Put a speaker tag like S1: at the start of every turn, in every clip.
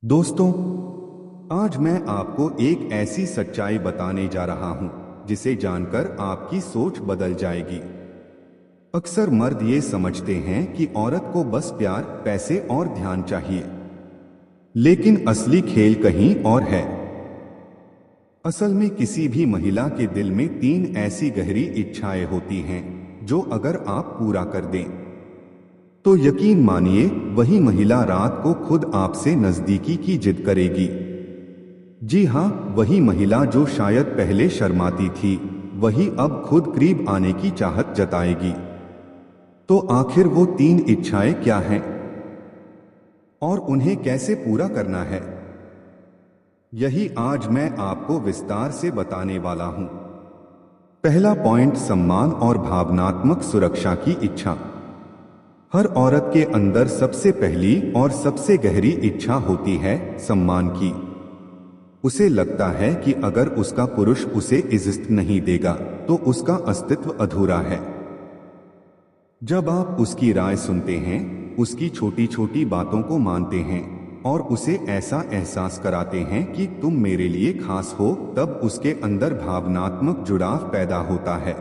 S1: दोस्तों, आज मैं आपको एक ऐसी सच्चाई बताने जा रहा हूं जिसे जानकर आपकी सोच बदल जाएगी। अक्सर मर्द ये समझते हैं कि औरत को बस प्यार, पैसे और ध्यान चाहिए, लेकिन असली खेल कहीं और है। असल में किसी भी महिला के दिल में तीन ऐसी गहरी इच्छाएं होती हैं जो अगर आप पूरा कर दें तो यकीन मानिए वही महिला रात को खुद आपसे नजदीकी की जिद करेगी। जी हाँ, वही महिला जो शायद पहले शर्माती थी, वही अब खुद करीब आने की चाहत जताएगी। तो आखिर वो तीन इच्छाएं क्या हैं और उन्हें कैसे पूरा करना है, यही आज मैं आपको विस्तार से बताने वाला हूं। पहला पॉइंट, सम्मान और भावनात्मक सुरक्षा की इच्छा। हर औरत के अंदर सबसे पहली और सबसे गहरी इच्छा होती है सम्मान की। उसे लगता है कि अगर उसका पुरुष उसे इज्जत नहीं देगा तो उसका अस्तित्व अधूरा है। जब आप उसकी राय सुनते हैं, उसकी छोटी छोटी बातों को मानते हैं और उसे ऐसा एहसास कराते हैं कि तुम मेरे लिए खास हो, तब उसके अंदर भावनात्मक जुड़ाव पैदा होता है।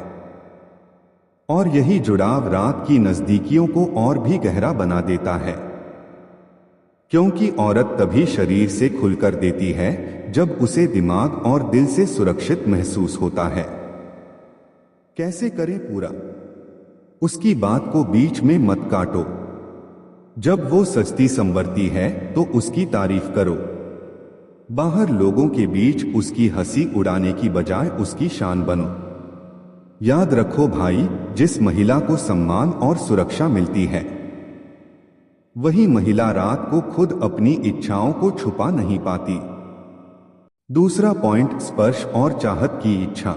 S1: और यही जुड़ाव रात की नजदीकियों को और भी गहरा बना देता है, क्योंकि औरत तभी शरीर से खुलकर देती है जब उसे दिमाग और दिल से सुरक्षित महसूस होता है। कैसे करें पूरा? उसकी बात को बीच में मत काटो। जब वो सजती संवरती है तो उसकी तारीफ करो। बाहर लोगों के बीच उसकी हंसी उड़ाने की बजाय उसकी शान बनो। याद रखो भाई, जिस महिला को सम्मान और सुरक्षा मिलती है, वही महिला रात को खुद अपनी इच्छाओं को छुपा नहीं पाती। दूसरा पॉइंट, स्पर्श और चाहत की इच्छा।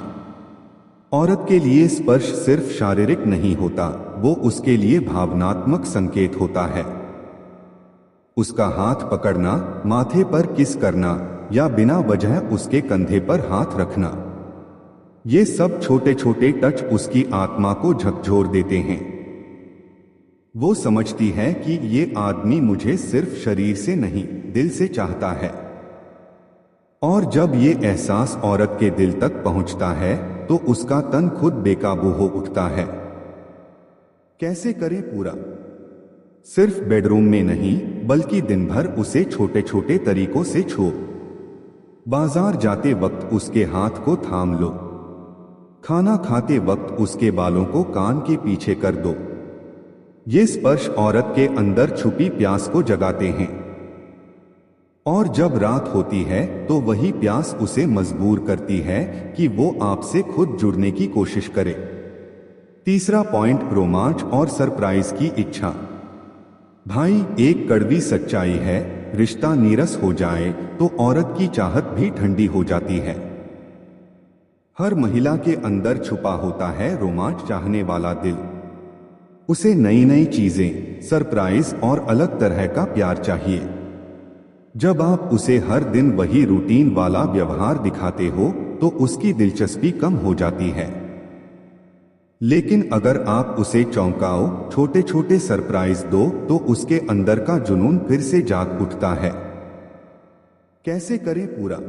S1: औरत के लिए स्पर्श सिर्फ शारीरिक नहीं होता, वो उसके लिए भावनात्मक संकेत होता है। उसका हाथ पकड़ना, माथे पर किस करना या बिना वजह उसके कंधे पर हाथ रखना, ये सब छोटे छोटे टच उसकी आत्मा को झकझोर देते हैं। वो समझती है कि ये आदमी मुझे सिर्फ शरीर से नहीं, दिल से चाहता है। और जब ये एहसास औरत के दिल तक पहुंचता है तो उसका तन खुद बेकाबू हो उठता है। कैसे करें पूरा? सिर्फ बेडरूम में नहीं, बल्कि दिन भर उसे छोटे छोटे तरीकों से छुओ। बाजार जाते वक्त उसके हाथ को थाम लो। खाना खाते वक्त उसके बालों को कान के पीछे कर दो। ये स्पर्श औरत के अंदर छुपी प्यास को जगाते हैं। और जब रात होती है तो वही प्यास उसे मजबूर करती है कि वो आपसे खुद जुड़ने की कोशिश करे। तीसरा पॉइंट, रोमांच और सरप्राइज की इच्छा। भाई, एक कड़वी सच्चाई है, रिश्ता नीरस हो जाए तो औरत की चाहत भी ठंडी हो जाती है। हर महिला के अंदर छुपा होता है रोमांच चाहने वाला दिल। उसे नई नई चीजें, सरप्राइज और अलग तरह का प्यार चाहिए। जब आप उसे हर दिन वही रूटीन वाला व्यवहार दिखाते हो तो उसकी दिलचस्पी कम हो जाती है। लेकिन अगर आप उसे चौंकाओ, छोटे छोटे सरप्राइज दो, तो उसके अंदर का जुनून फिर से जाग उठता है। कैसे करें पूरा?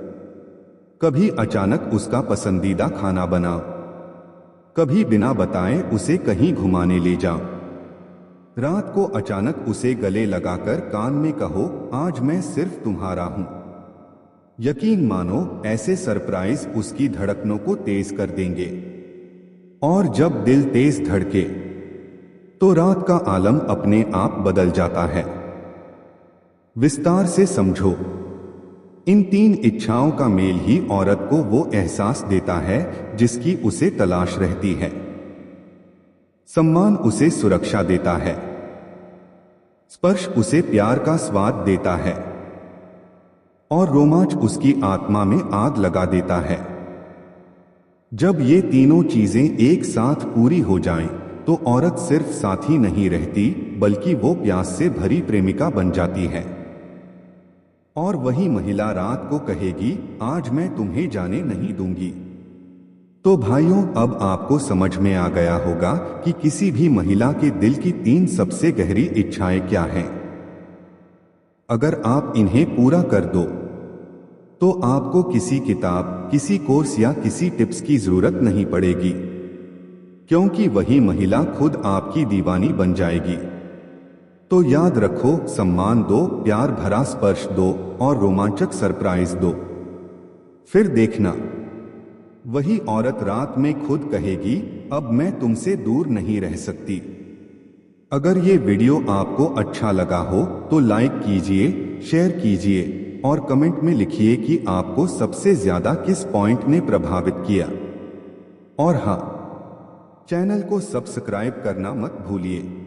S1: कभी अचानक उसका पसंदीदा खाना बनाओ। कभी बिना बताए उसे कहीं घुमाने ले जाओ। रात को अचानक उसे गले लगाकर कान में कहो, आज मैं सिर्फ तुम्हारा हूं। यकीन मानो, ऐसे सरप्राइज उसकी धड़कनों को तेज कर देंगे। और जब दिल तेज धड़के तो रात का आलम अपने आप बदल जाता है। विस्तार से समझो। इन तीन इच्छाओं का मेल ही औरत को वो एहसास देता है जिसकी उसे तलाश रहती है। सम्मान उसे सुरक्षा देता है। स्पर्श उसे प्यार का स्वाद देता है। और रोमांच उसकी आत्मा में आग लगा देता है। जब ये तीनों चीजें एक साथ पूरी हो जाएं, तो औरत सिर्फ साथी नहीं रहती, बल्कि वो प्यास से भरी प्रेमिका बन जाती है। और वही महिला रात को कहेगी, आज मैं तुम्हें जाने नहीं दूंगी। तो भाइयों, अब आपको समझ में आ गया होगा कि किसी भी महिला के दिल की तीन सबसे गहरी इच्छाएं क्या हैं। अगर आप इन्हें पूरा कर दो तो आपको किसी किताब, किसी कोर्स या किसी टिप्स की जरूरत नहीं पड़ेगी, क्योंकि वही महिला खुद आपकी दीवानी बन जाएगी। तो याद रखो, सम्मान दो, प्यार भरा स्पर्श दो और रोमांचक सरप्राइज दो। फिर देखना, वही औरत रात में खुद कहेगी, अब मैं तुमसे दूर नहीं रह सकती। अगर ये वीडियो आपको अच्छा लगा हो तो लाइक कीजिए, शेयर कीजिए और कमेंट में लिखिए कि आपको सबसे ज्यादा किस पॉइंट ने प्रभावित किया। और हाँ, चैनल को सब्सक्राइब करना मत भूलिए।